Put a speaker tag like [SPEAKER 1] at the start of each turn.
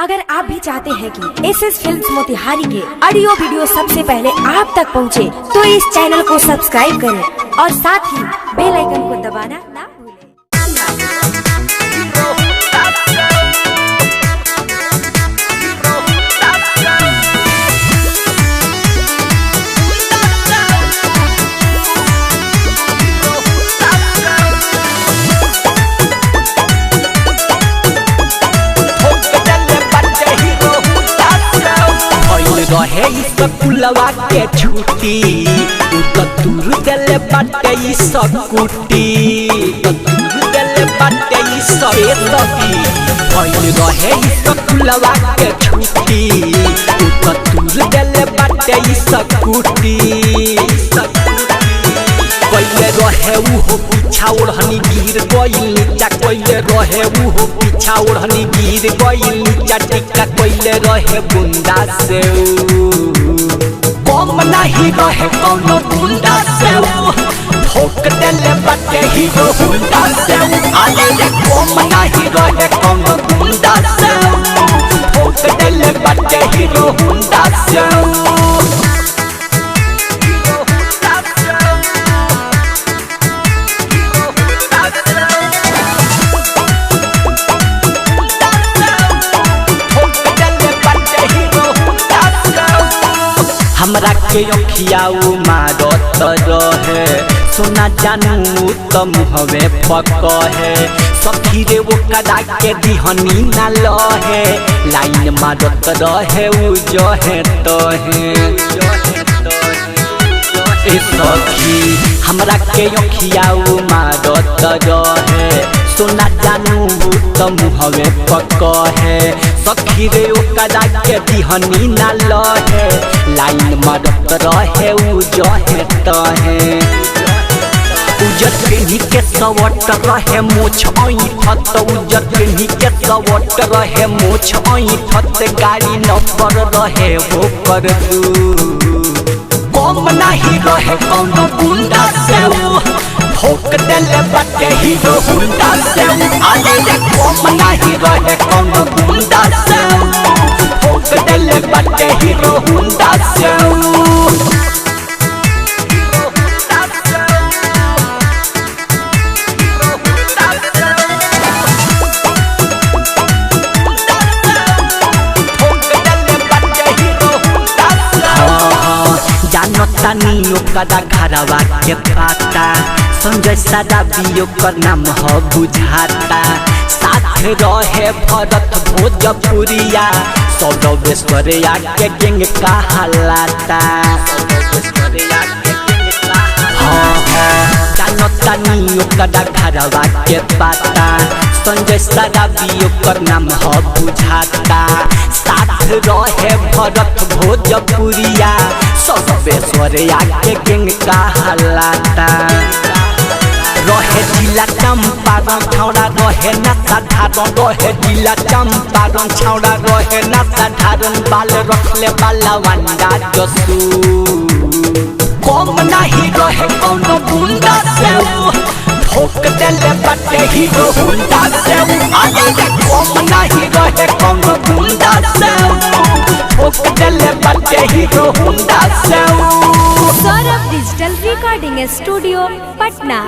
[SPEAKER 1] अगर आप भी चाहते हैं कि एसएस फिल्म्स मोतिहारी के ऑडियो वीडियो सबसे पहले आप तक पहुंचे, तो इस चैनल को सब्सक्राइब करें और साथ ही बेल आइकन को दबाना ना भूलें।
[SPEAKER 2] रहे स्कूलवा के छुट्टी दूर दिले बाटे स्कूटी दिले बाटे सकी भइल रहे स्कूलवा के छुट्टी दूर दिले बाटे स्कूटी कैले रहे उहो पीछा ओढ़नी गिर गइल नीचा कैले रहे उहो पीछा ओढ़नी गिर गइल नीचा टिक्का कैले रहे बुंदा से कम नहीं रहे कोनो बुंदा से ठोक देले बाटे हीरो बुंदा से आले रे कम नहीं रहे कोनो बुंदा से ठोक देले बाटे हीरो बुंदा से हमरा के अखियाऊ मारत रहे सोना जानू तम हवे पकहे सखी रे वो कदा के दिहनी ना लहे लाइन मारत रहे उ जहे तहे ए सखी हमरा के अखियाऊ मारत रहे सोना जानू तम हवे पकहे सखी रे ओ कदा के दिहनी ना लहे लाइन मारत रहे उ जहे तहे उजर पेनी के सवट रहे मोछ ऐठत उजर पेनी के सवट रहे मोछ ऐठत गाड़ी नंबर रहे हो कर दू कम नहीं रहे कोनो बुंदा से ठोक देले बाटे हीरो बुंदा से आले रे कम नहीं रहे कोनो बुंदा से ठोक देले बाटे हीरो बुंदा से जानतानी ओकरा घरवा के पाता संजय सादा भी ओकर नाम ह बुझाता साथ रहे भरत भोजपुरिया सौरवेश्वरिया के गैंग कहलाता जानतानी ओकरा घरवा के पाता संजय सादा भी ओकर नाम ह बुझाता साथ रहे भरत भोजपुरिया सौरवेश्वरिया के गैंग कहलाता रहे जिला चंपारण छौड़ा रहे ना साधारण रहे जिला चंपारण छौड़ा रहे ना साधारण बाल रखले बाला वंडा जसू कम नहीं रहे कोनो बुंदा से ठोक देले बाटे हीरो बुंदा से आले रे कम नहीं रहे कोनो बुंदा से ठोक देले बाटे हीरो बुंदा से।
[SPEAKER 1] Saurabh digital recording studio Patna.